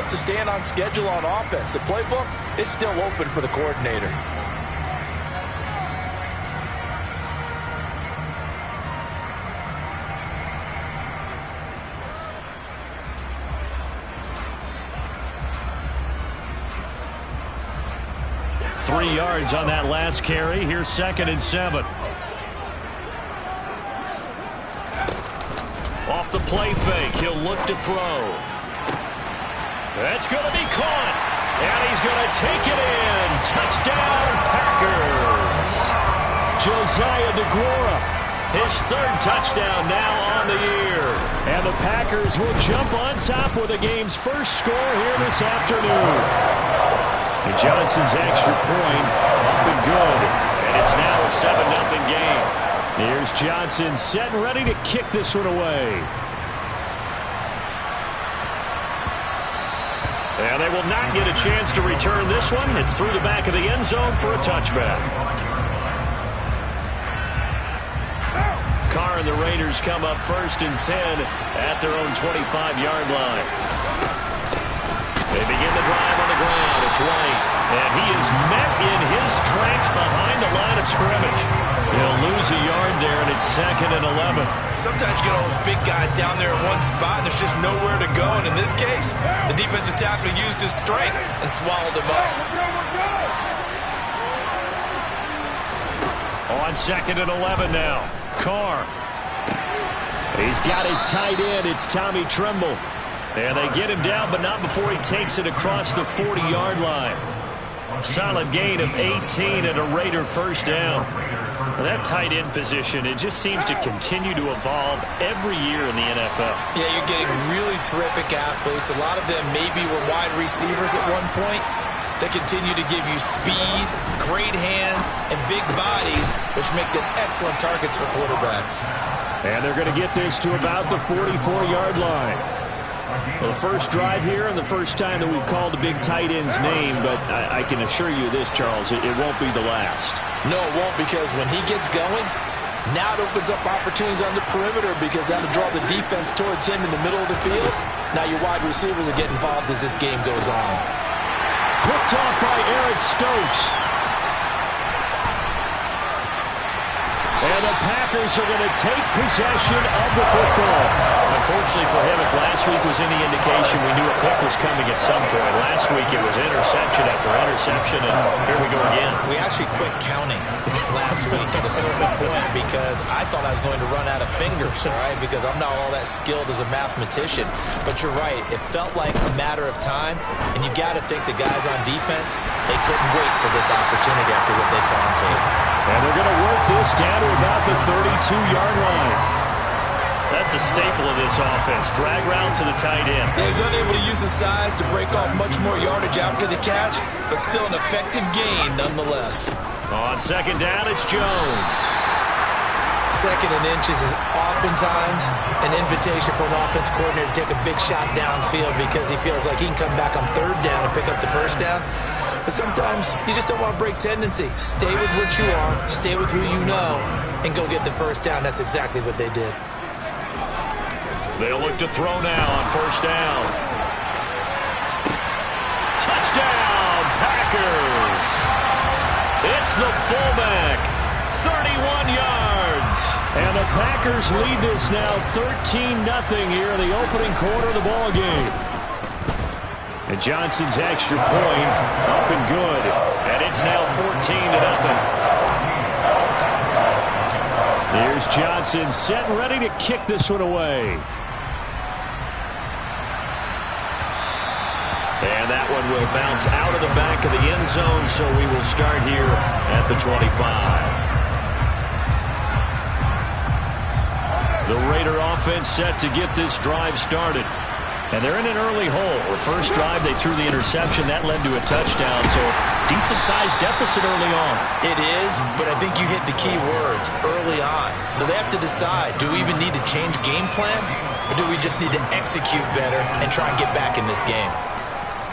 wants to stand on schedule on offense. The playbook is still open for the coordinator. Three yards on that last carry. Here's 2nd and 7. Off the play fake, he'll look to throw. That's going to be caught. And he's going to take it in. Touchdown, Packers. Josiah DeGuara, his 3rd touchdown now on the year. And the Packers will jump on top with the game's first score here this afternoon. And Johnson's extra point up and good. And it's now a 7-0 game. Here's Johnson set and ready to kick this one away. And they will not get a chance to return this one. It's through the back of the end zone for a touchback. Carr and the Raiders come up 1st and 10 at their own 25-yard line. They begin the drive on the ground. It's White. And he is met in his tracks behind the line of scrimmage. He'll lose a yard there, and it's 2nd and 11. Sometimes you get all those big guys down there in one spot, and there's just nowhere to go. And in this case, the defensive tackle used his strength and swallowed him up. On 2nd and 11 now. Carr. He's got his tight end. It's Tommy Tremble. And they get him down, but not before he takes it across the 40-yard line. Solid gain of 18 and a Raider first down. That tight end position, it just seems to continue to evolve every year in the NFL. Yeah, you're getting really terrific athletes. A lot of them maybe were wide receivers at one point. They continue to give you speed, great hands, and big bodies, which make them excellent targets for quarterbacks. And they're going to get this to about the 44-yard line. Well, the first drive here and the first time that we've called the big tight end's name, but I can assure you this, Charles, it won't be the last. No, it won't, because when he gets going, now it opens up opportunities on the perimeter because that'll draw the defense towards him in the middle of the field. Now your wide receivers will get involved as this game goes on. Picked off by Eric Stokes. And the Packers are going to take possession of the football. Unfortunately for him, if last week was any indication, we knew a pick was coming at some point. Last week it was interception after interception, and here we go again. We actually quit counting last week at a certain point because I thought I was going to run out of fingers, all right, because I'm not all that skilled as a mathematician. But you're right. It felt like a matter of time, and you got to think the guys on defense, they couldn't wait for this opportunity after what they saw on tape. And they're going to work this down to about the 32-yard line. That's a staple of this offense. Drag route to the tight end. Yeah, he's unable to use his size to break off much more yardage after the catch, but still an effective gain nonetheless. On 2nd down, it's Jones. 2nd and inches is oftentimes an invitation for an offense coordinator to take a big shot downfield because he feels like he can come back on 3rd down and pick up the 1st down. But sometimes you just don't want to break tendency. Stay with what you are, stay with who you know, and go get the 1st down. That's exactly what they did. They'll look to throw now on 1st down. Touchdown, Packers! It's the fullback, 31 yards. And the Packers lead this now 13-0 here in the opening quarter of the ball game. And Johnson's extra point up and good. And it's now 14-0. Here's Johnson set and ready to kick this one away. And that one will bounce out of the back of the end zone, so we will start here at the 25. The Raider offense set to get this drive started. And they're in an early hole. The first drive, they threw the interception. That led to a touchdown, so decent-sized deficit early on. It is, but I think you hit the key words, early on. So they have to decide, do we even need to change game plan, or do we just need to execute better and try and get back in this game?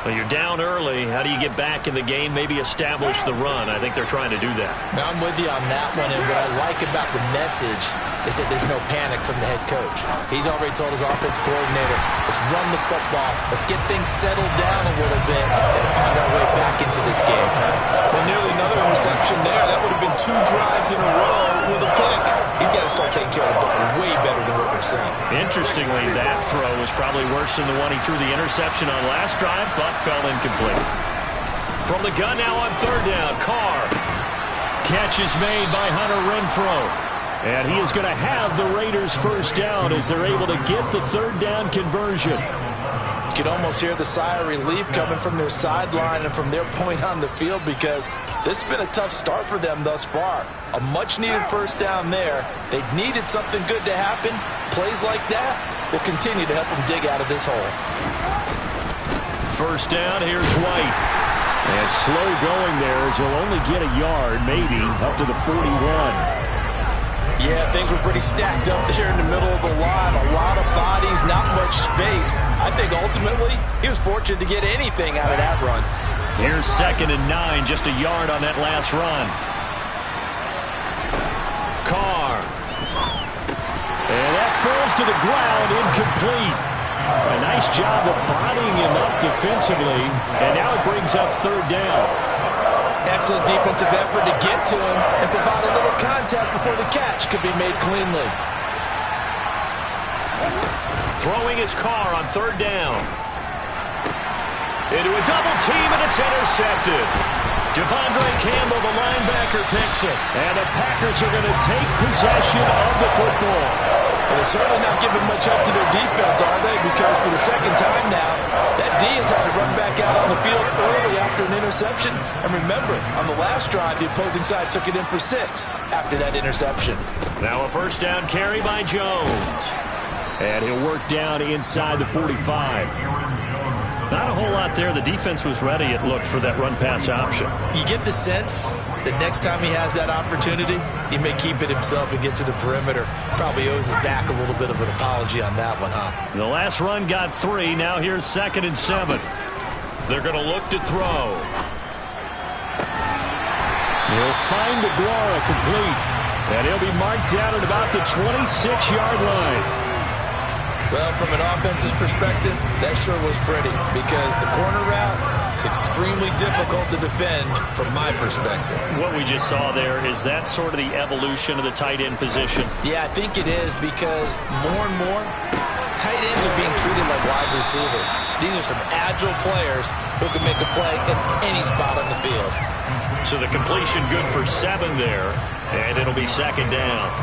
Well, you're down early. How do you get back in the game, maybe establish the run? I think they're trying to do that. Now, I'm with you on that one, and what I like about the message is that there's no panic from the head coach. He's already told his offensive coordinator, let's run the football, let's get things settled down a little bit, and find our way back into this game. Well, nearly another interception there. That would have been 2 drives in a row with a pick. He's got to start taking care of the ball way better than what we're seeing. Interestingly, that throw was probably worse than the one he threw the interception on last drive, but fell incomplete. From the gun now on 3rd down, Carr. Catch is made by Hunter Renfrow. And he is going to have the Raiders first down as they're able to get the 3rd down conversion. You can almost hear the sigh of relief coming from their sideline and from their point on the field, because this has been a tough start for them thus far. A much-needed first down there. They needed something good to happen. Plays like that will continue to help them dig out of this hole. First down, here's White. And slow going there as he'll only get a yard, maybe, up to the 41. Yeah, things were pretty stacked up there in the middle of the line. A lot of bodies, not much space. I think ultimately he was fortunate to get anything out of that run. Here's 2nd and 9, just a yard on that last run. Carr. And that falls to the ground, incomplete. A nice job of bodying him up defensively, and now it brings up 3rd down. Excellent defensive effort to get to him and provide a little contact before the catch could be made cleanly. Throwing his Carr on 3rd down. Into a double team, and it's intercepted. Devondre Campbell, the linebacker, picks it. And the Packers are going to take possession of the football. Well, they're certainly not giving much up to their defense, are they? Because for the 2nd time now, that D has had to run back out on the field early after an interception. And remember, on the last drive, the opposing side took it in for 6 after that interception. Now a first down carry by Jones. And he'll work down inside the 45. Not a whole lot there. The defense was ready, it looked, for that run-pass option. You get the sense that next time he has that opportunity, he may keep it himself and get to the perimeter. Probably owes his back a little bit of an apology on that one, huh? The last run got 3. Now here's 2nd and 7. They're going to look to throw. He'll find DeGuara complete. And he'll be marked down at about the 26-yard line. Well, from an offense's perspective, that sure was pretty, because the corner route is extremely difficult to defend from my perspective. What we just saw there, is that sort of the evolution of the tight end position? Yeah, I think it is, because more and more, tight ends are being treated like wide receivers. These are some agile players who can make a play in any spot on the field. So the completion good for 7 there, and it'll be 2nd down.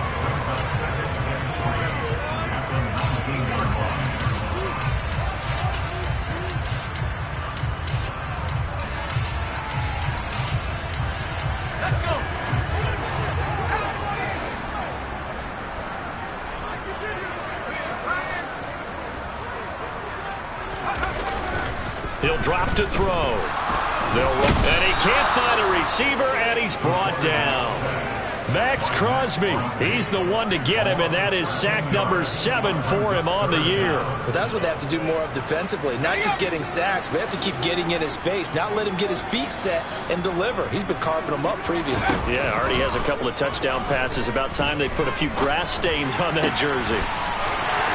He'll drop to throw. And he can't find a receiver, and he's brought down. Max Crosby, he's the one to get him, and that is sack number 7 for him on the year. Well, that's what they have to do more of defensively. Not just getting sacks, but they have to keep getting in his face, not let him get his feet set and deliver. He's been carving them up previously. Yeah, already has a couple of touchdown passes. About time they put a few grass stains on that jersey.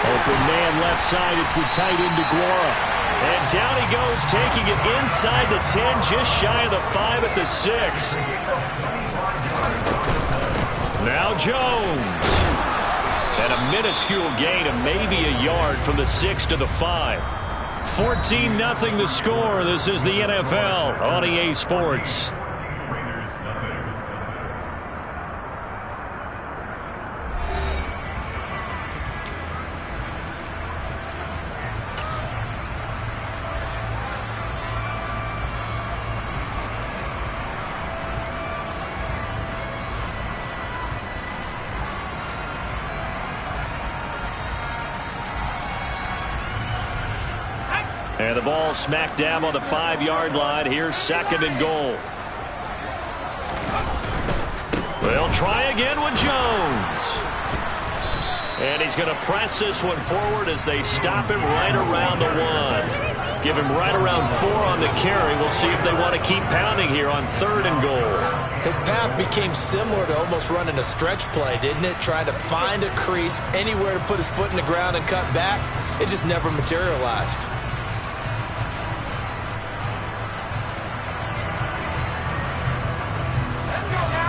Open man left side, it's the tight end DeGuara. And down he goes, taking it inside the 10, just shy of the 5 at the 6. Now Jones. And a minuscule gain of maybe a yard from the 6 to the 5. 14-0 the score. This is the NFL on EA Sports. And the ball smack dab on the 5-yard line. Here's 2nd and goal. They'll try again with Jones. And he's going to press this one forward as they stop him right around the 1. Give him right around 4 on the carry. We'll see if they want to keep pounding here on 3rd and goal. His path became similar to almost running a stretch play, didn't it? Trying to find a crease, anywhere to put his foot in the ground and cut back. It just never materialized.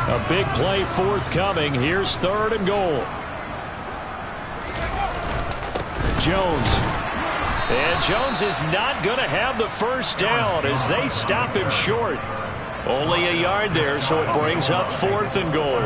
A big play forthcoming. Here's 3rd and goal. Jones. And Jones is not going to have the first down as they stop him short. Only a yard there, so it brings up 4th and goal.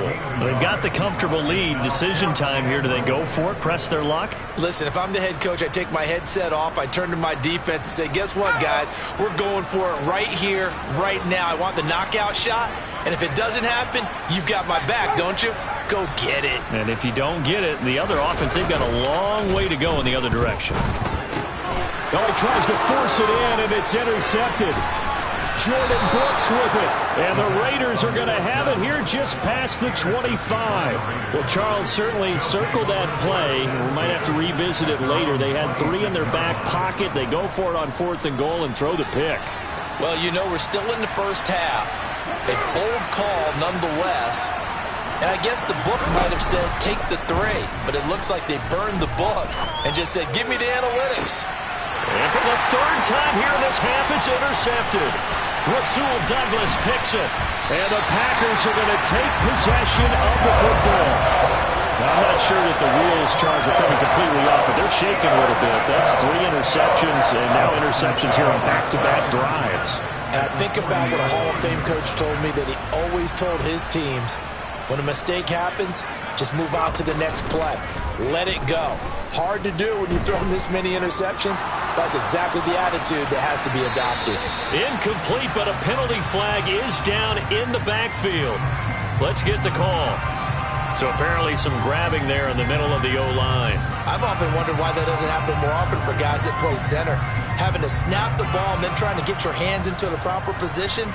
They've got the comfortable lead. Decision time here. Do they go for it, press their luck? Listen, if I'm the head coach, I take my headset off. I turn to my defense and say, guess what, guys? We're going for it right here, right now. I want the knockout shot, and if it doesn't happen, you've got my back, don't you? Go get it. And if you don't get it, the other offense, they've got a long way to go in the other direction. Oh, he tries to force it in, and it's intercepted. Jordan Brooks with it. And the Raiders are going to have it here just past the 25. Well, Charles certainly circled that play. We might have to revisit it later. They had 3 in their back pocket. They go for it on 4th and goal and throw the pick. Well, you know, we're still in the first half. A bold call nonetheless. And I guess the book might have said take the 3, but it looks like they burned the book and just said, give me the analytics. And for the 3rd time here in this half, it's intercepted. Rasul Douglas picks it. And the Packers are going to take possession of the football. Now, I'm not sure that the wheels, Charles, are coming completely off, but they're shaking a little bit. That's 3 interceptions, and now interceptions here on back-to-back drives. And I think about what a Hall of Fame coach told me that he always told his teams, when a mistake happens, just move on to the next play. Let it go. Hard to do when you've thrown this many interceptions. That's exactly the attitude that has to be adopted. Incomplete, but a penalty flag is down in the backfield. Let's get the call. So apparently some grabbing there in the middle of the O-line. I've often wondered why that doesn't happen more often for guys that play center. Having to snap the ball and then trying to get your hands into the proper position,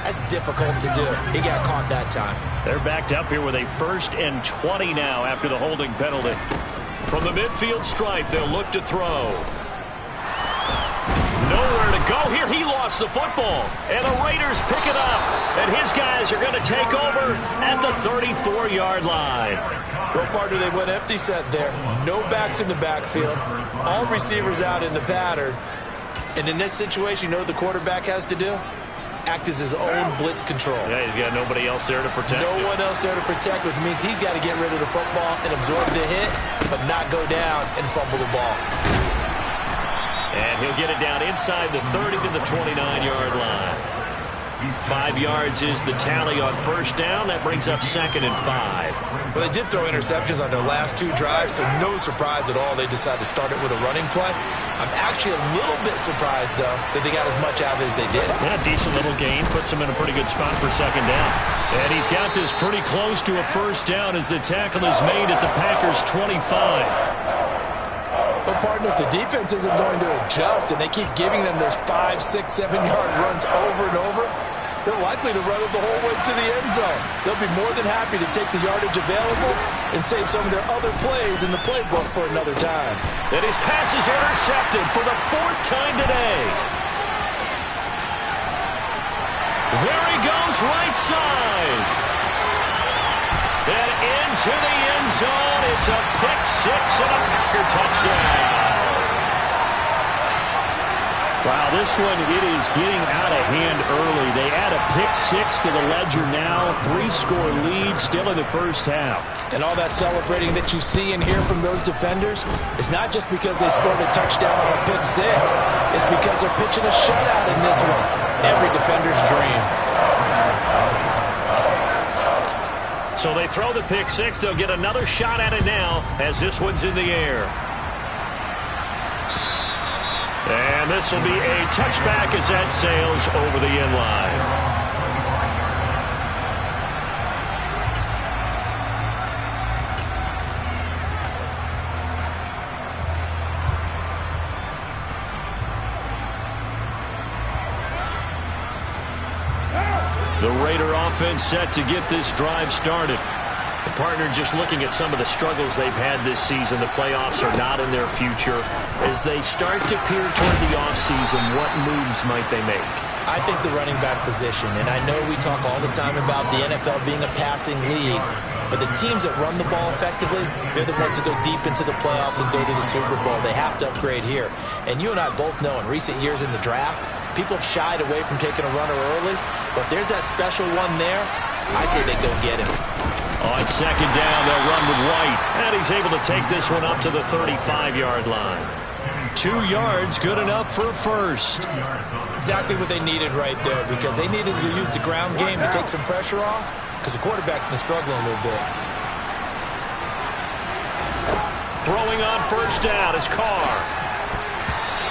that's difficult to do. He got caught that time. They're backed up here with a 1st and 20 now after the holding penalty. From the midfield stripe, they'll look to throw. Nowhere to go here. He lost the football. And the Raiders pick it up. And his guys are going to take over at the 34-yard line. Well, partner, they went empty set there. No backs in the backfield. All receivers out in the pattern. And in this situation, you know what the quarterback has to do? Act as his own blitz control. Yeah, he's got nobody else there to protect him. No one else there to protect, which means he's got to get rid of the football and absorb the hit, but not go down and fumble the ball. And he'll get it down inside the 30 to the 29-yard line. 5 yards is the tally on 1st down. That brings up 2nd and 5. Well, they did throw interceptions on their last 2 drives, so no surprise at all they decided to start it with a running play. I'm actually a little bit surprised, though, that they got as much out of it as they did. Yeah, decent little gain. Puts him in a pretty good spot for 2nd down. And he's got this pretty close to a 1st down as the tackle is made at the Packers' 25. But, partner, if the defense isn't going to adjust and they keep giving them those 5, 6, 7-yard runs over and over, they're likely to run it the whole way to the end zone. They'll be more than happy to take the yardage available and save some of their other plays in the playbook for another time. And his pass is intercepted for the 4th time today. There he goes, right side. And into the end zone. It's a pick 6 and a Packer touchdown. Wow, this one, it is getting out of hand early. They add a pick 6 to the ledger now. 3-score lead still in the first half. And all that celebrating that you see and hear from those defenders is not just because they scored a touchdown on a pick 6. It's because they're pitching a shutout in this one. Every defender's dream. So they throw the pick 6. They'll get another shot at it now as this one's in the air. And this will be a touchback as that sails over the end line. The Raider offense set to get this drive started. The partner, just looking at some of the struggles they've had this season, the playoffs are not in their future. As they start to peer toward the offseason, what moves might they make? I think the running back position, and I know we talk all the time about the NFL being a passing league, but the teams that run the ball effectively, they're the ones that go deep into the playoffs and go to the Super Bowl. They have to upgrade here. And you and I both know in recent years in the draft, people have shied away from taking a runner early, but there's that special one there. I say they go get him. On second down, they'll run with White, and he's able to take this one up to the 35-yard line. 2 yards, good enough for first. Exactly what they needed right there, because they needed to use the ground game to take some pressure off, because the quarterback's been struggling a little bit. Throwing on first down is Carr.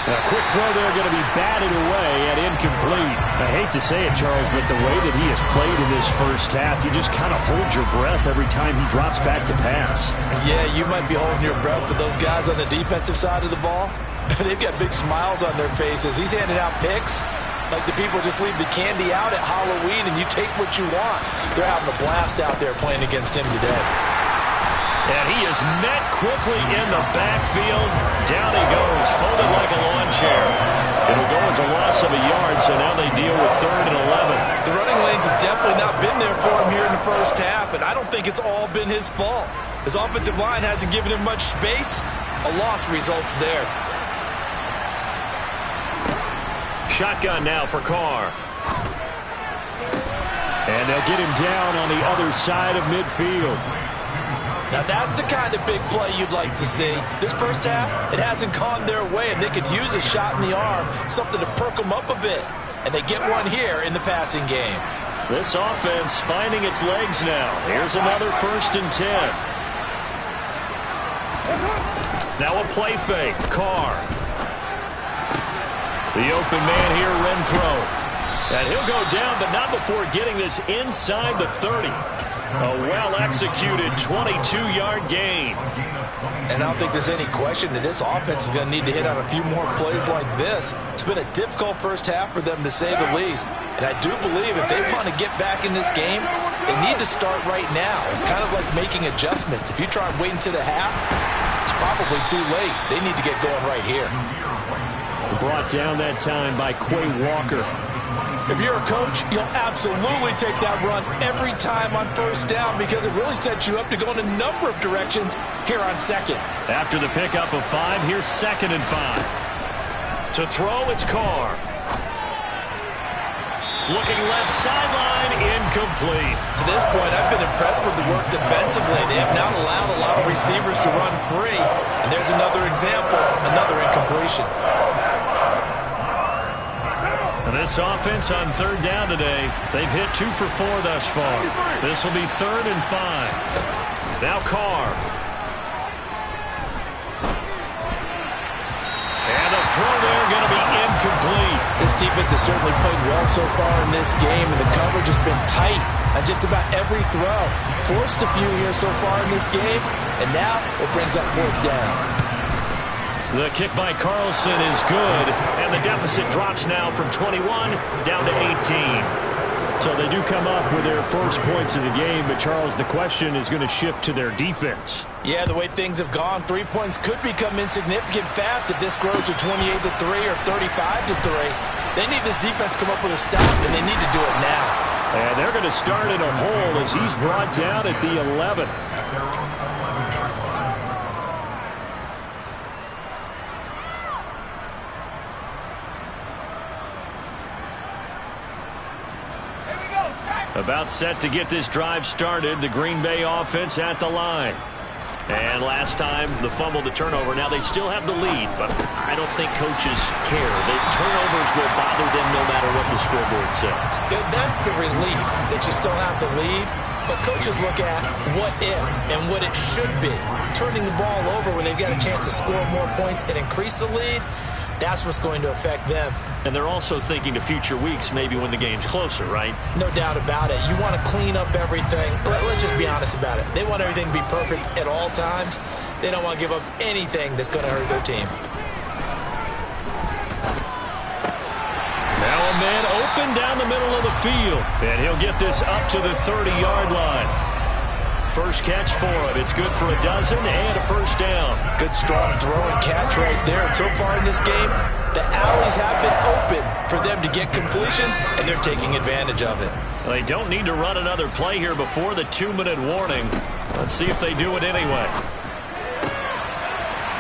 A quick throw there going to be batted away and incomplete. I hate to say it, Charles, but the way that he has played in this first half, you just kind of hold your breath every time he drops back to pass. Yeah, you might be holding your breath, but those guys on the defensive side of the ball, they've got big smiles on their faces. He's handing out picks like the people just leave the candy out at Halloween and you take what you want. They're having a blast out there playing against him today. And he is met quickly in the backfield. Down he goes, folded like a lawn chair. It'll go as a loss of a yard, so now they deal with 3rd and 11. The running lanes have definitely not been there for him here in the first half, and I don't think it's all been his fault. His offensive line hasn't given him much space. A loss results there. Shotgun now for Carr. And they'll get him down on the other side of midfield. Now that's the kind of big play you'd like to see. This first half, it hasn't gone their way, and they could use a shot in the arm, something to perk them up a bit. And they get one here in the passing game. This offense finding its legs now. Here's another 1st and 10. Now a play fake. Carr. The open man here, Renfro. And he'll go down, but not before getting this inside the 30. A well-executed 22-yard gain. And I don't think there's any question that this offense is going to need to hit on a few more plays like this. It's been a difficult first half for them, to say the least. And I do believe if they want to get back in this game, they need to start right now. It's kind of like making adjustments. If you try and wait until the half, it's probably too late. They need to get going right here. Brought down that time by Quay Walker. If you're a coach, you'll absolutely take that run every time on first down because it really sets you up to go in a number of directions here on second. After the pickup of 5, here's 2nd and 5. To throw, it's Carr. Looking left sideline, incomplete. To this point, I've been impressed with the work defensively. They have not allowed a lot of receivers to run free. And there's another example, another incompletion. This offense on 3rd down today, they've hit 2 for 4 thus far. This will be 3rd and 5. Now Carr. And the throw there going to be incomplete. This defense has certainly played well so far in this game, and the coverage has been tight on just about every throw. Forced a few here so far in this game, and now it brings up 4th down. The kick by Carlson is good, and the deficit drops now from 21 down to 18. So they do come up with their first points of the game, but Charles, the question is going to shift to their defense. Yeah, the way things have gone, 3 points could become insignificant fast if this grows to 28-3 or 35-3. They need this defense to come up with a stop, and they need to do it now. And they're going to start in a hole as he's brought down at the 11. About set to get this drive started. The Green Bay offense at the line. And last time, the fumble, the turnover. Now they still have the lead, but I don't think coaches care. The turnovers will bother them no matter what the scoreboard says. That's the relief that you still have the lead. But coaches look at what if and what it should be. Turning the ball over when they've got a chance to score more points and increase the lead, that's what's going to affect them. And they're also thinking to future weeks, maybe when the game's closer, right? No doubt about it. You want to clean up everything. Let's just be honest about it. They want everything to be perfect at all times. They don't want to give up anything that's going to hurt their team. Now a man open down the middle of the field. And he'll get this up to the 30-yard line. first catch for him. It's good for a dozen and a first down. Good, strong throw and catch right there. And so far in this game, the alleys have been open for them to get completions, and they're taking advantage of it. Well, they don't need to run another play here before the 2-minute warning. Let's see if they do it anyway.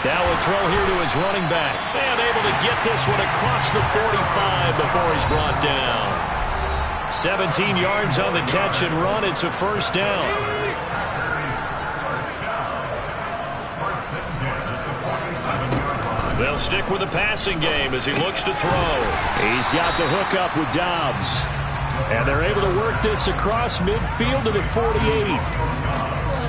Now a throw here to his running back. And able to get this one across the 45 before he's brought down. 17 yards on the catch and run. It's a first down. They'll stick with the passing game as he looks to throw. He's got the hook up with Dobbs. And they're able to work this across midfield to the 48.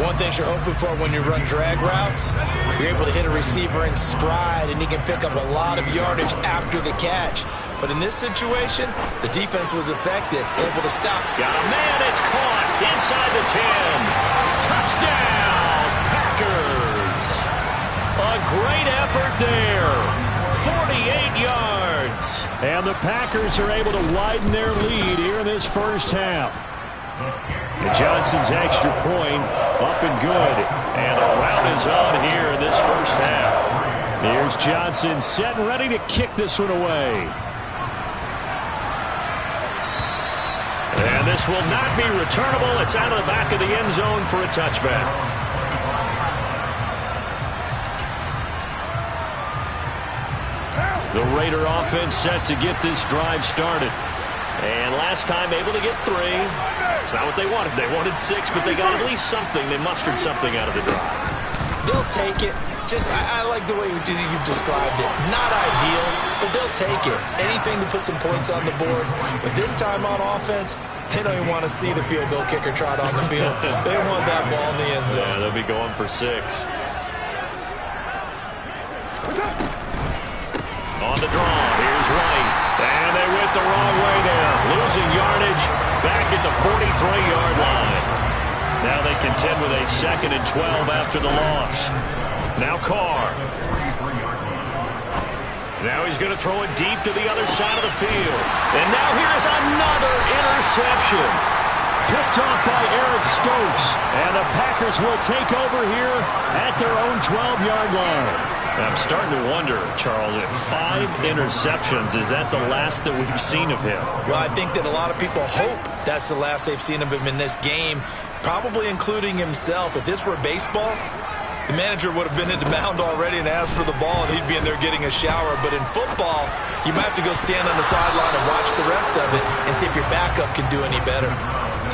One thing you're hoping for when you run drag routes, you're able to hit a receiver in stride, and he can pick up a lot of yardage after the catch. But in this situation, the defense was effective, able to stop. Got a man, it's caught inside the 10. Touchdown, Packers. A great effort there. 48 yards. And the Packers are able to widen their lead here in this first half. And Johnson's extra point up and good. And a rout is on here in this first half. Here's Johnson set and ready to kick this one away. And this will not be returnable. It's out of the back of the end zone for a touchback. The Raider offense set to get this drive started. And last time able to get 3. It's not what they wanted. They wanted 6, but they got at least something. They mustered something out of the drive. They'll take it. I like the way you've described it. Not ideal, but they'll take it. Anything to put some points on the board. But this time on offense, they don't even want to see the field goal kicker trot on the field. They want that ball in the end zone. Yeah, they'll be going for 6. On the draw, here's Wright. And they went the wrong way there. Losing yardage back at the 43-yard line. Now they contend with a 2nd and 12 after the loss. Now Carr. Now he's going to throw it deep to the other side of the field. And now here's another interception. Picked off by Eric Stokes. And the Packers will take over here at their own 12-yard line. I'm starting to wonder, Charles, if 5 interceptions, is that the last that we've seen of him? Well, I think that a lot of people hope that's the last they've seen of him in this game, probably including himself. If this were baseball, the manager would have been in the mound already and asked for the ball, and he'd be in there getting a shower. But in football, you might have to go stand on the sideline and watch the rest of it and see if your backup can do any better.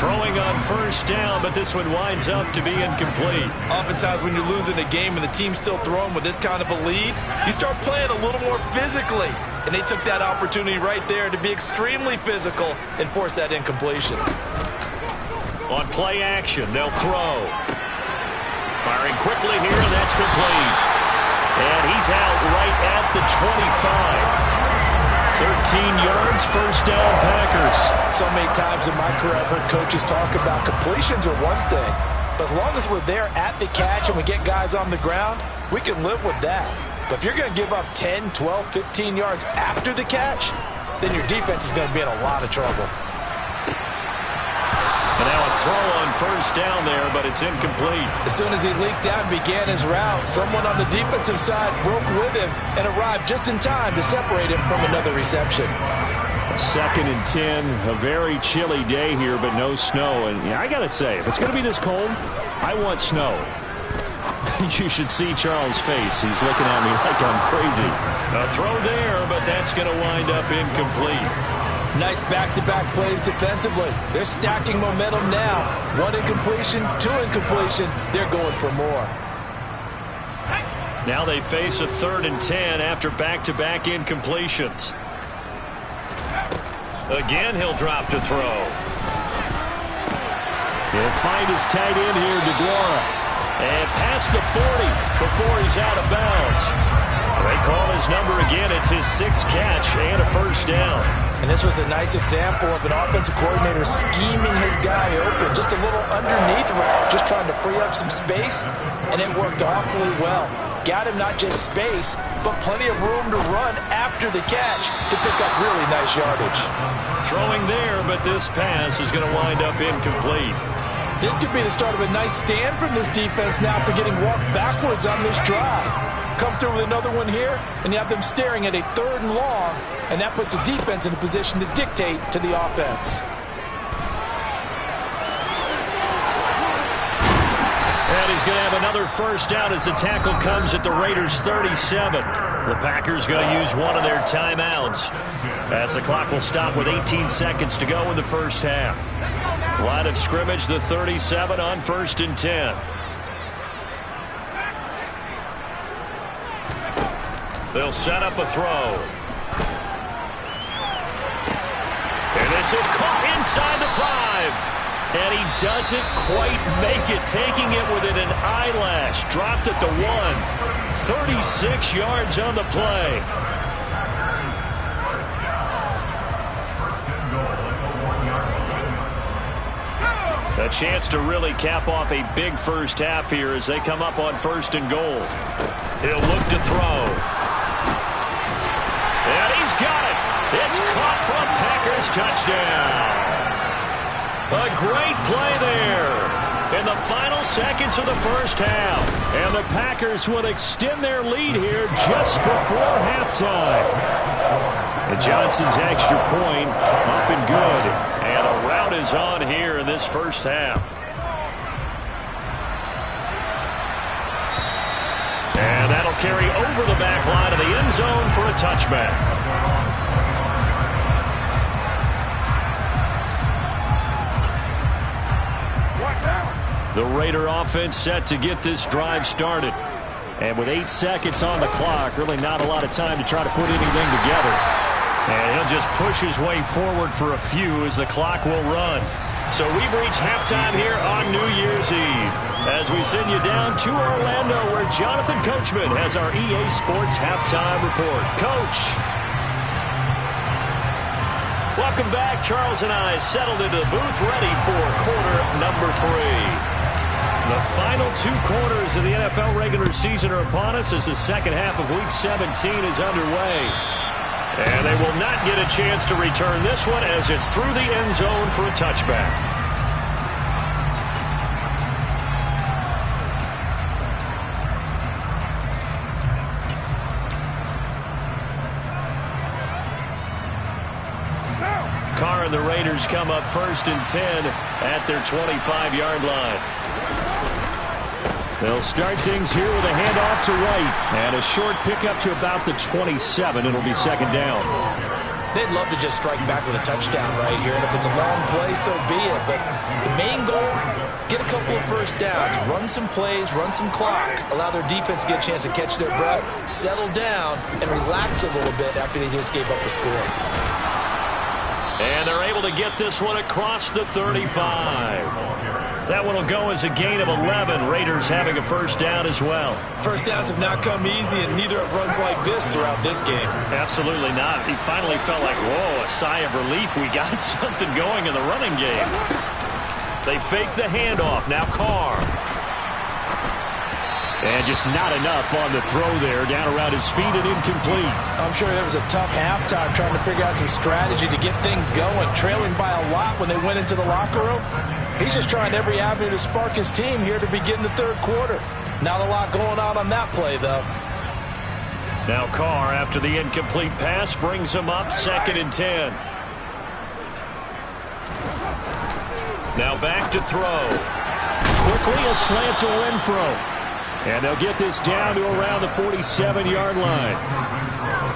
Throwing on first down, but this one winds up to be incomplete. Oftentimes when you're losing a game and the team's still throwing with this kind of a lead, you start playing a little more physically. And they took that opportunity right there to be extremely physical and force that incompletion. On play action, they'll throw. Firing quickly here, and that's complete. And he's out right at the 25. 13 yards, first down, Packers. So many times in my career I've heard coaches talk about completions are one thing, but as long as we're there at the catch and we get guys on the ground, we can live with that. But if you're going to give up 10, 12, 15 yards after the catch, then your defense is going to be in a lot of trouble. And now a throw on first down there, but it's incomplete. As soon as he leaked out and began his route, someone on the defensive side broke with him and arrived just in time to separate him from another reception. 2nd and 10, a very chilly day here, but no snow. And yeah, I got to say, if it's going to be this cold, I want snow. You should see Charles' face. He's looking at me like I'm crazy. A throw there, but that's going to wind up incomplete. Nice back-to-back plays defensively. They're stacking momentum now. 1 incompletion, 2 incompletion. They're going for more. Now they face a 3rd and 10 after back-to-back incompletions. Again, he'll drop to throw. He'll find his tight end here, DeGuara. And past the 40 before he's out of bounds. They call his number again. It's his 6th catch and a first down. And this was a nice example of an offensive coordinator scheming his guy open. Just a little underneath route, just trying to free up some space, and it worked awfully well. Got him not just space, but plenty of room to run after the catch to pick up really nice yardage. Throwing there, but this pass is going to wind up incomplete. This could be the start of a nice stand from this defense now after getting walked backwards on this drive. Come through with another one here, and you have them staring at a 3rd and long, and that puts the defense in a position to dictate to the offense. And he's going to have another first down as the tackle comes at the Raiders' 37. The Packers going to use one of their timeouts as the clock will stop with 18 seconds to go in the first half. Line of scrimmage, the 37 on 1st and 10. They'll set up a throw. And this is caught inside the 5. And he doesn't quite make it, taking it within an eyelash. Dropped at the 1. 36 yards on the play. A chance to really cap off a big first half here as they come up on 1st and goal. He'll look to throw. And he's got it. It's caught for a Packers touchdown. A great play there in the final seconds of the first half. And the Packers will extend their lead here just before halftime. And Johnson's extra point up and good. And a rout is on here in this first half. And that'll carry over the back line of the end zone for a touchback. The Raider offense set to get this drive started. And with 8 seconds on the clock, really not a lot of time to try to put anything together. And he'll just push his way forward for a few as the clock will run. So we've reached halftime here on New Year's Eve as we send you down to Orlando where Jonathan Coachman has our EA Sports halftime report. Coach. Welcome back. Charles and I settled into the booth ready for quarter number 3. The final 2 quarters of the NFL regular season are upon us as the second half of Week 17 is underway. And they will not get a chance to return this one as it's through the end zone for a touchback. Carr and the Raiders come up 1st and 10 at their 25-yard line. They'll start things here with a handoff to Wright. And a short pickup to about the 27. It'll be 2nd down. They'd love to just strike back with a touchdown right here. And if it's a long play, so be it. But the main goal, get a couple of first downs. Run some plays, run some clock. Allow their defense to get a chance to catch their breath, settle down, and relax a little bit after they just gave up a score. And they're able to get this one across the 35. That one will go as a gain of 11. Raiders having a first down as well. First downs have not come easy, and neither have runs like this throughout this game. Absolutely not. He finally felt like, whoa, a sigh of relief. We got something going in the running game. They fake the handoff. Now Carr. And just not enough on the throw there. Down around his feet and incomplete. I'm sure there was a tough halftime trying to figure out some strategy to get things going. Trailing by a lot when they went into the locker room. He's just trying every avenue to spark his team here to begin the 3rd quarter. Not a lot going on that play, though. Now Carr, after the incomplete pass, brings him up 2nd and 10. Now back to throw. Quickly a slant to Renfro. And they'll get this down to around the 47-yard line.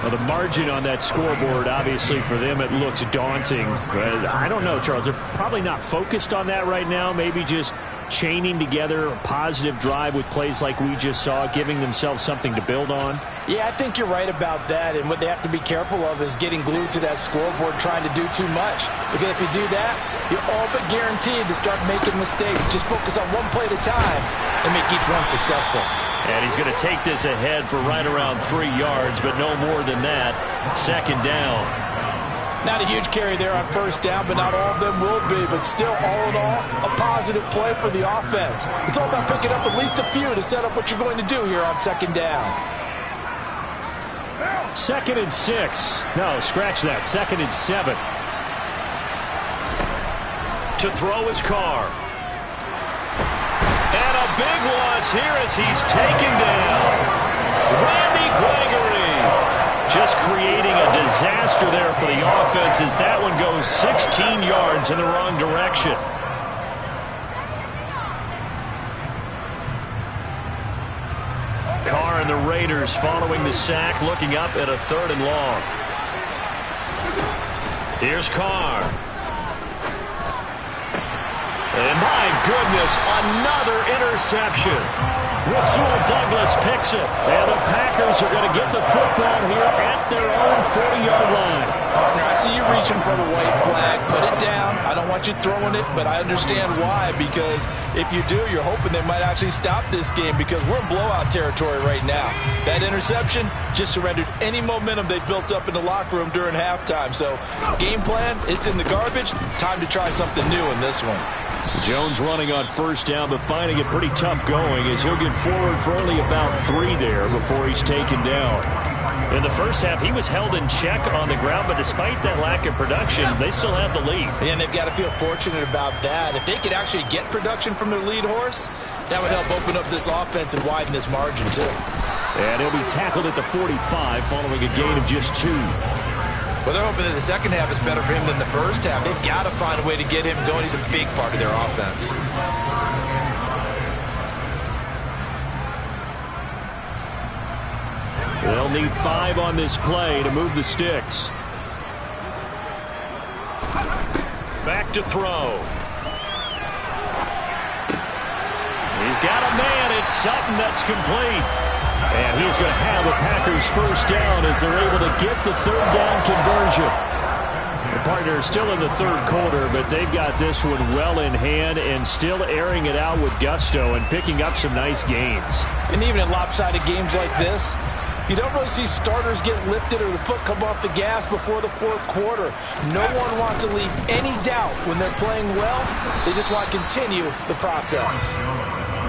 Well, the margin on that scoreboard, obviously, for them, it looks daunting. But I don't know, Charles. They're probably not focused on that right now. Maybe just chaining together a positive drive with plays like we just saw, giving themselves something to build on. Yeah, I think you're right about that. And what they have to be careful of is getting glued to that scoreboard, trying to do too much. Because if you do that, you're all but guaranteed to start making mistakes. Just focus on one play at a time and make each one successful. And he's going to take this ahead for right around 3 yards, but no more than that. 2nd down. Not a huge carry there on first down, but not all of them will be. But still, all in all, a positive play for the offense. It's all about picking up at least a few to set up what you're going to do here on 2nd down. 2nd and 6. No, scratch that. 2nd and 7. To throw his Carr. a big loss here as he's taken down. Randy Gregory just creating a disaster there for the offense as that one goes 16 yards in the wrong direction. Carr and the Raiders following the sack, looking up at a 3rd and long. Here's Carr. And my goodness, another interception. Rasul Douglas picks it. And the Packers are going to get the football here at their own 40-yard line. Partner, I see you reaching for the white flag. Put it down. I don't want you throwing it, but I understand why. Because if you do, you're hoping they might actually stop this game because we're in blowout territory right now. That interception just surrendered any momentum they built up in the locker room during halftime. So game plan, it's in the garbage. Time to try something new in this one. Jones running on 1st down, but finding it pretty tough going as he'll get forward for only about 3 there before he's taken down. In the first half, he was held in check on the ground, but despite that lack of production, they still have the lead. And they've got to feel fortunate about that. If they could actually get production from their lead horse, that would help open up this offense and widen this margin, too. And he'll be tackled at the 45 following a gain of just 2. Well, they're hoping that the second half is better for him than the first half. They've got to find a way to get him going. He's a big part of their offense. They'll need 5 on this play to move the sticks. Back to throw. He's got a man. It's Sutton that's complete. And he's going to have a Packers 1st down as they're able to get the 3rd down conversion. The partner is still in the 3rd quarter, but they've got this one well in hand and still airing it out with gusto and picking up some nice gains. And even in lopsided games like this, you don't really see starters get lifted or the foot come off the gas before the 4th quarter. No one wants to leave any doubt when they're playing well. They just want to continue the process.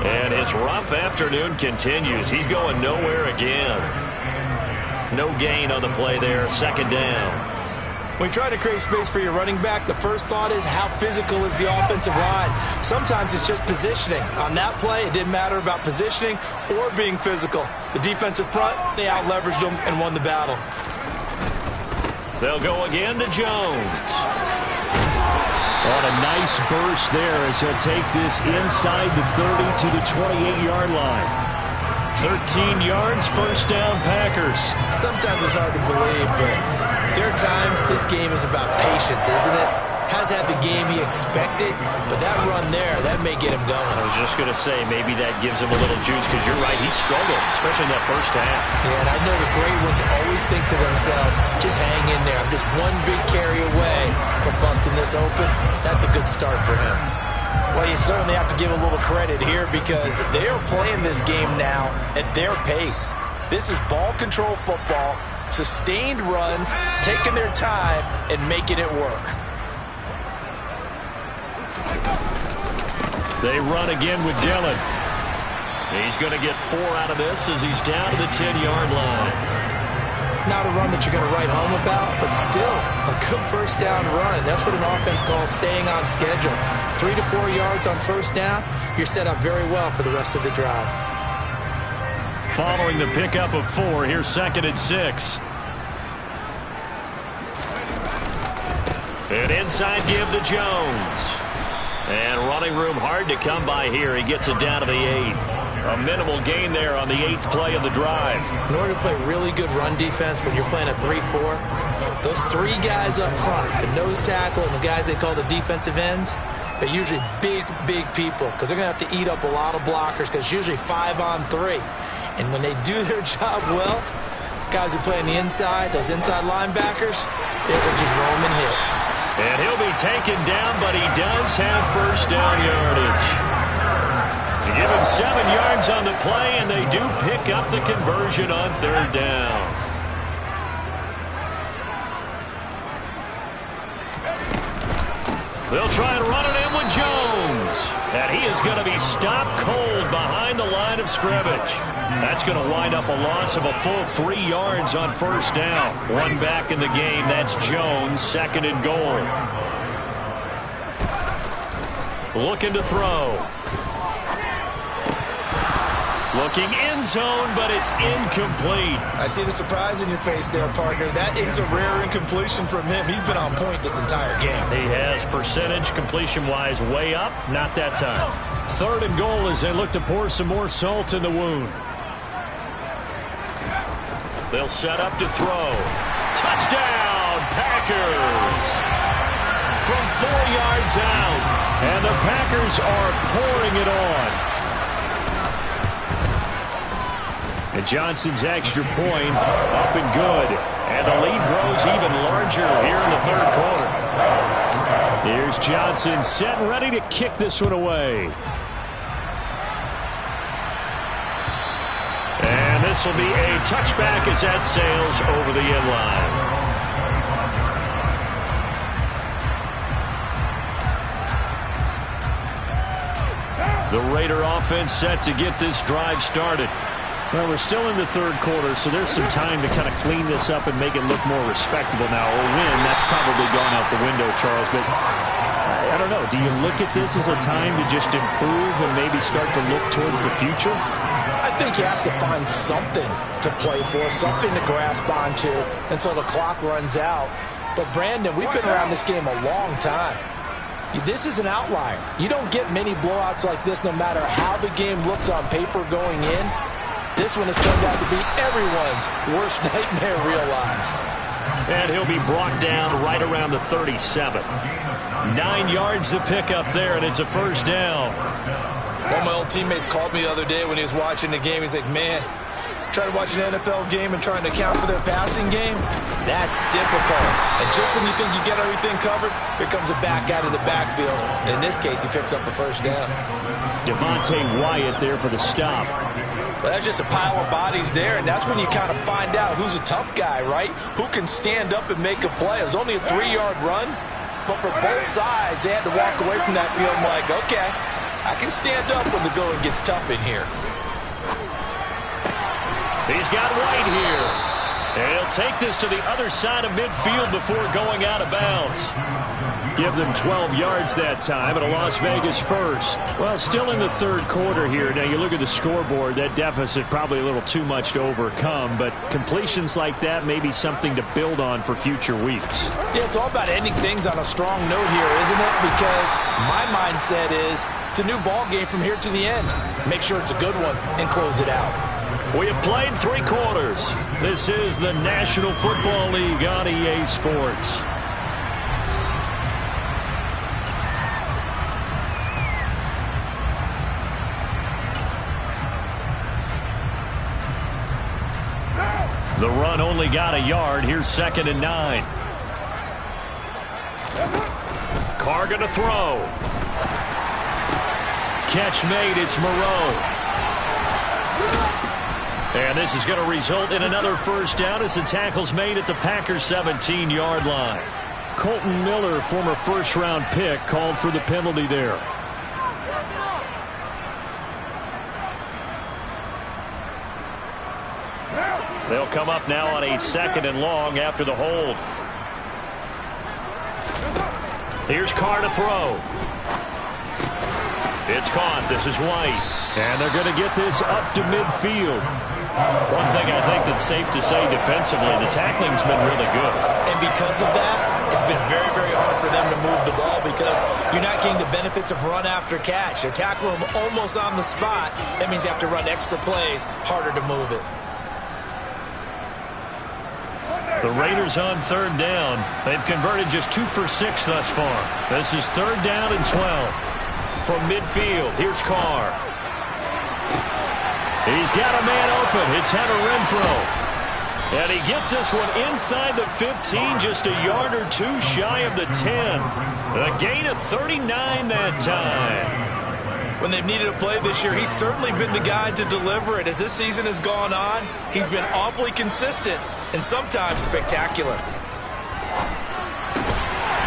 And his rough afternoon continues. He's going nowhere again. No gain on the play there. 2nd down. When you try to create space for your running back, the first thought is how physical is the offensive line. Sometimes it's just positioning. On that play, it didn't matter about positioning or being physical. The defensive front, they out-leveraged them and won the battle. They'll go again to Jones. On a nice burst there as he'll take this inside the 30 to the 28-yard line. 13 yards, 1st down Packers. Sometimes it's hard to believe, but there are times this game is about patience, isn't it? Has had the game he expected, but that run there, that may get him going. I was just going to say, maybe that gives him a little juice because you're right, he struggled, especially in that 1st half. Yeah, and I know the great ones always think to themselves, just hang in there. I'm just one big carry away from busting this open. That's a good start for him. Well, you certainly have to give a little credit here because they are playing this game now at their pace. This is ball control football, sustained runs, taking their time, and making it work. They run again with Dillon. He's going to get 4 out of this as he's down to the 10-yard line. Not a run that you're going to write home about, but still a good 1st down run. That's what an offense calls staying on schedule. 3 to 4 yards on 1st down, you're set up very well for the rest of the drive. Following the pickup of 4, here's 2nd and 6. An inside give to Jones. And running room hard to come by here. He gets it down to the 8. A minimal gain there on the 8th play of the drive. In order to play really good run defense when you're playing a 3-4, those 3 guys up front, the nose tackle and the guys they call the defensive ends, they're usually big, big people because they're going to have to eat up a lot of blockers because it's usually 5 on 3. And when they do their job well, guys who play on the inside, those inside linebackers, they will just roam and hit. And he'll be taken down, but he does have 1st down yardage. They give him 7 yards on the play, and they do pick up the conversion on 3rd down. They'll try and run it in with Jones. And he is going to be stopped cold behind the line of scrimmage. That's going to wind up a loss of a full 3 yards on 1st down. 1 back in the game. That's Jones, 2nd and goal. Looking to throw. Looking end zone, but it's incomplete. I see the surprise in your face there, partner. That is a rare incompletion from him. He's been on point this entire game. He has percentage completion-wise way up. Not that time. 3rd and goal as they look to pour some more salt in the wound. They'll set up to throw. Touchdown, Packers! From 4 yards out. And the Packers are pouring it on. And Johnson's extra point up and good. And the lead grows even larger here in the 3rd quarter. Here's Johnson set and ready to kick this one away. And this will be a touchback as that sails over the end line. The Raider offense set to get this drive started. Well, we're still in the 3rd quarter, so there's some time to kind of clean this up and make it look more respectable now. Or win, that's probably gone out the window, Charles. But I don't know. Do you look at this as a time to just improve and maybe start to look towards the future? I think you have to find something to play for, something to grasp onto until the clock runs out. But, Brandon, we've been around this game a long time. This is an outlier. You don't get many blowouts like this no matter how the game looks on paper going in. This one has turned out to be everyone's worst nightmare realized. And he'll be brought down right around the 37. 9 yards to pick up there, and it's a 1st down. One of my old teammates called me the other day when he was watching the game. He's like, man, trying to watch an NFL game and trying to account for their passing game, that's difficult. And just when you think you get everything covered, here comes a back out of the backfield. And in this case, he picks up a 1st down. Devontae Wyatt there for the stop. Well, that's just a pile of bodies there, and that's when you kind of find out who's a tough guy, right? Who can stand up and make a play. It was only a 3-yard run, but for both sides, they had to walk away from that field like, okay, I can stand up when the going gets tough in here. He's got White here. And he'll take this to the other side of midfield before going out of bounds. Give them 12 yards that time at a Las Vegas 1st. Well, still in the 3rd quarter here. Now, you look at the scoreboard, that deficit probably a little too much to overcome, but completions like that may be something to build on for future weeks. Yeah, it's all about ending things on a strong note here, isn't it? Because my mindset is it's a new ball game from here to the end. Make sure it's a good one and close it out. We have played 3 quarters. This is the National Football League on EA Sports. The run only got a yard. Here's 2nd and 9. Carr going to throw. Catch made. It's Moreau. And this is going to result in another 1st down as the tackle's made at the Packers' 17-yard line. Colton Miller, former 1st-round pick, called for the penalty there. They'll come up now on a 2nd and long after the hold. Here's Carr to throw. It's caught. This is White. And they're going to get this up to midfield. One thing I think that's safe to say defensively, the tackling's been really good. And because of that, it's been very, very hard for them to move the ball because you're not getting the benefits of run after catch. They're tackling them almost on the spot. That means you have to run extra plays, harder to move it. The Raiders on 3rd down. They've converted just 2 for 6 thus far. This is 3rd down and 12. From midfield, here's Carr. He's got a man open. It's Hunter Renfrow. And he gets this one inside the 15, just a yard or 2 shy of the 10. A gain of 39 that time. When they've needed a play this year, he's certainly been the guy to deliver it. As this season has gone on, he's been awfully consistent and sometimes spectacular.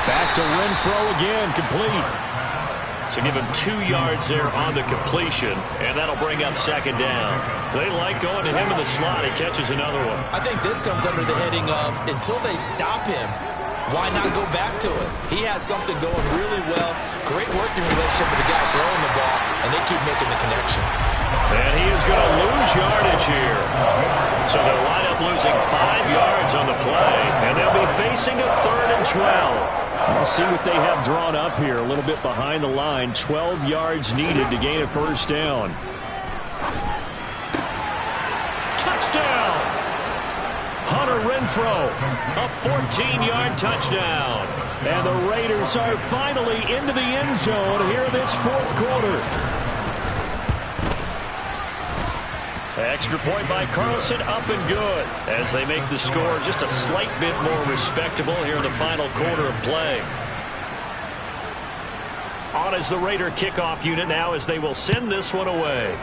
Back to Renfrow again, complete. So give him 2 yards there on the completion, and that'll bring up 2nd down. They like going to him in the slot. He catches another one. I think this comes under the heading of until they stop him, why not go back to it? He has something going really well. Great working relationship with the guy throwing the ball, and they keep making the connection. And he is going to lose yardage here. So they'll wind up losing 5 yards on the play, and they'll be facing a 3rd and 12. We'll see what they have drawn up here. A little bit behind the line. 12 yards needed to gain a first down. Touchdown! Hunter Renfrow, a 14-yard touchdown. And the Raiders are finally into the end zone here this 4th quarter. Extra point by Carlson, up and good, as they make the score just a slight bit more respectable here in the final quarter of play. On is the Raider kickoff unit now, as they will send this one away.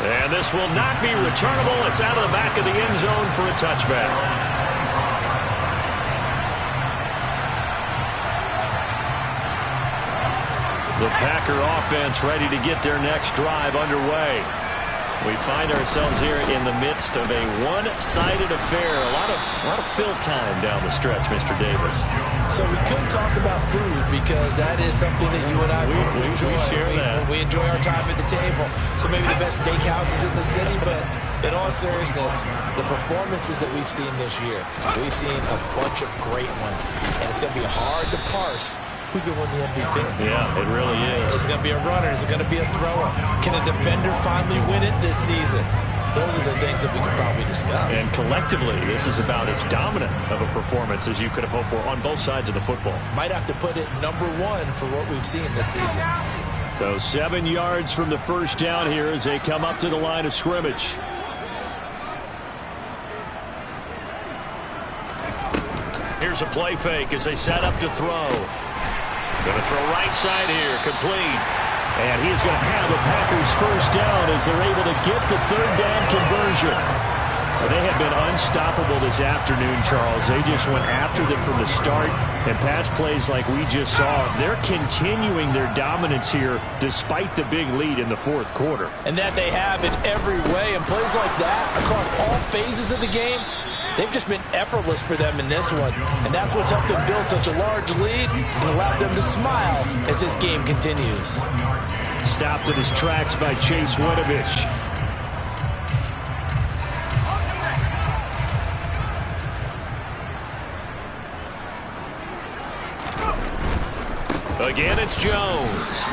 And this will not be returnable. It's out of the back of the end zone for a touchback. The Packer offense ready to get their next drive underway. We find ourselves here in the midst of a one-sided affair. A lot of fill time down the stretch, Mr. Davis. So we could talk about food, because that is something that you and I enjoy. We share that. We enjoy our time at the table. So maybe the best steakhouses in the city, but in all seriousness, the performances that we've seen this year, we've seen a bunch of great ones, and it's going to be hard to parse who's going to win the MVP. Yeah, it really is. Is it going to be a runner? Is it going to be a thrower? Can a defender finally win it this season? Those are the things that we could probably discuss. And collectively, this is about as dominant of a performance as you could have hoped for on both sides of the football. Might have to put it #1 for what we've seen this season. So 7 yards from the first down here as they come up to the line of scrimmage. Here's a play fake as they set up to throw. Going to throw right side here, complete. And he's going to have the Packers first down as they're able to get the 3rd down conversion. Well, they have been unstoppable this afternoon, Charles. They just went after them from the start, and pass plays like we just saw. They're continuing their dominance here despite the big lead in the 4th quarter. And that they have in every way, and plays like that across all phases of the game, they've just been effortless for them in this one. And that's what's helped them build such a large lead and allowed them to smile as this game continues. Stopped in his tracks by Chase Winovich. Again, it's Jones.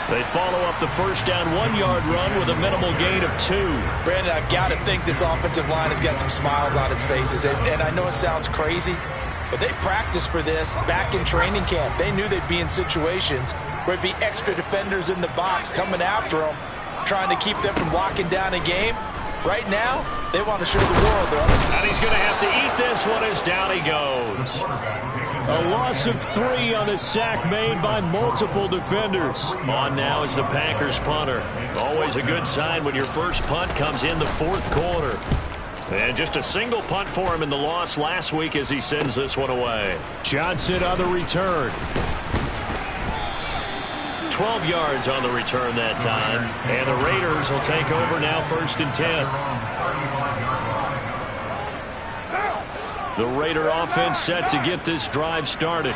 They follow up the first down 1-yard run with a minimal gain of 2. Brandon, I've got to think this offensive line has got some smiles on its faces. And I know it sounds crazy, but they practiced for this back in training camp. They knew they'd be in situations where it'd be extra defenders in the box coming after them, trying to keep them from locking down a game. Right now, they want to show the world, though. And he's going to have to eat this one as down he goes. A loss of 3 on the sack made by multiple defenders. On now is the Packers punter. Always a good sign when your first punt comes in the 4th quarter. And just a single punt for him in the loss last week as he sends this one away. Johnson on the return. 12 yards on the return that time. And the Raiders will take over now 1st and 10. The Raider offense set to get this drive started.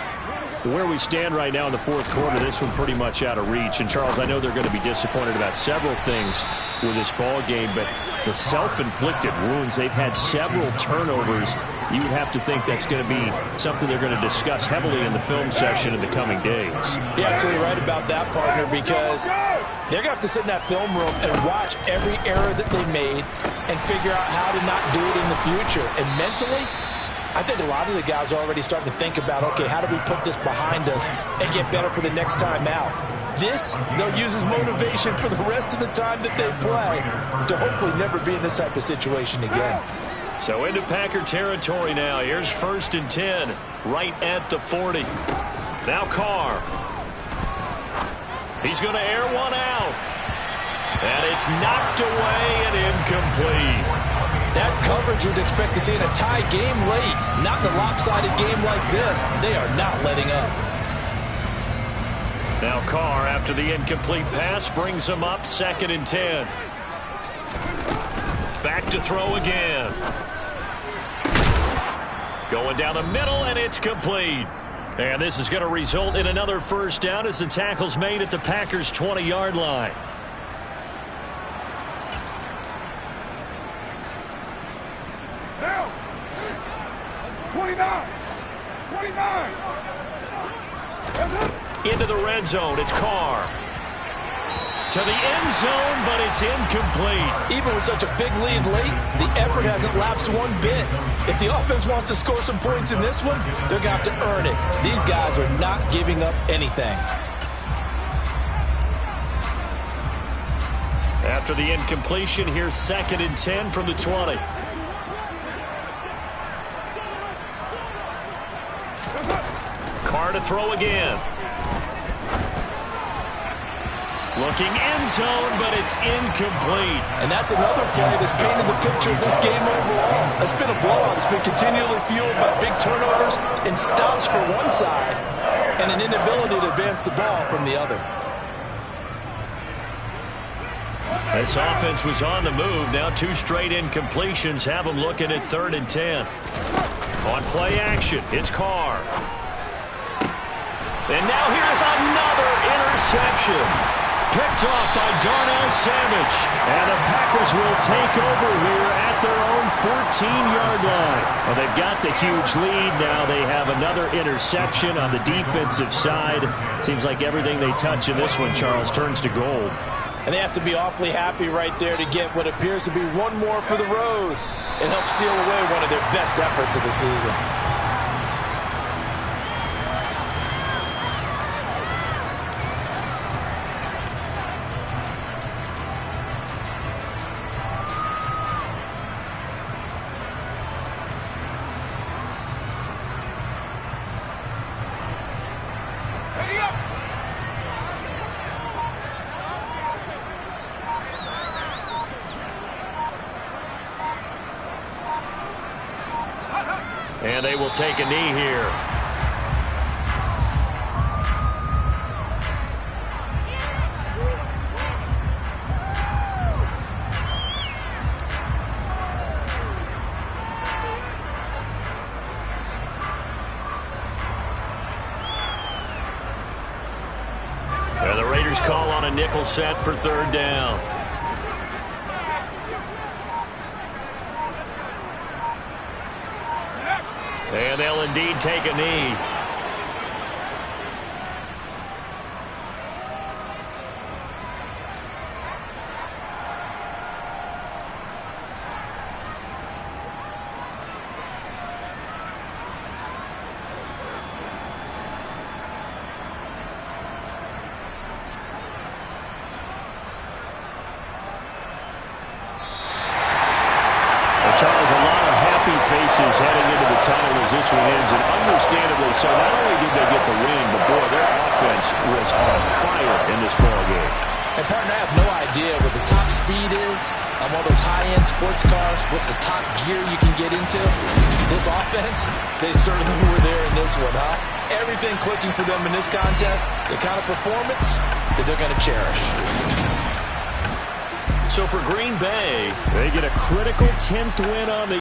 Where we stand right now in the 4th quarter, this one pretty much out of reach. And, Charles, I know they're going to be disappointed about several things with this ball game, but the self-inflicted wounds, they've had several turnovers. You would have to think that's going to be something they're going to discuss heavily in the film session in the coming days. You're absolutely right about that, partner, because they're going to have to sit in that film room and watch every error that they made and figure out how to not do it in the future. And mentally, I think a lot of the guys are already starting to think about, okay, how do we put this behind us and get better for the next time out? This, they'll use as motivation for the rest of the time that they play to hopefully never be in this type of situation again. So into Packer territory now. Here's 1st and 10, right at the 40. Now Carr. He's going to air one out. And it's knocked away and incomplete. That's coverage you'd expect to see in a tie game late. Not in a lopsided game like this. They are not letting up. Now Carr, after the incomplete pass, brings him up 2nd and 10. Back to throw again. Going down the middle, and it's complete. And this is going to result in another first down as the tackle's made at the Packers' 20-yard line. Now, 29. Into the red zone, it's Carr. To the end zone, but it's incomplete. Even with such a big lead late, the effort hasn't lapsed one bit. If the offense wants to score some points in this one, they're going to have to earn it. These guys are not giving up anything. After the incompletion, here's 2nd and 10 from the 20. Carr to throw again. Looking end zone, but it's incomplete. And that's another play that's painted the picture of this game overall. It's been a blowout. It's been continually fueled by big turnovers and stops for one side and an inability to advance the ball from the other. This offense was on the move. Now 2 straight incompletions have them looking at 3rd and 10. On play action, it's Carr. And now here's another interception. Picked off by Darnell Savage. And the Packers will take over here at their own 14-yard line. Well, they've got the huge lead. Now they have another interception on the defensive side. Seems like everything they touch in this one, Charles, turns to gold. And they have to be awfully happy right there to get what appears to be one more for the road and help seal away one of their best efforts of the season. And they will take a knee here. And the Raiders call on a nickel set for 3rd down. And they'll indeed take a knee. Charles, a lot of happy faces heading into the tunnel as this one ends, and understandably so. Not only did they get the win, but boy, their offense was on fire in this ball game. And partner, I have no idea what the top speed is on one of those high-end sports cars. What's the top gear you can get into? This offense, they certainly were there in this one, huh? Everything clicking for them in this contest, the kind of performance that they're going to cherish. So for Green Bay, they get a critical 10th win on the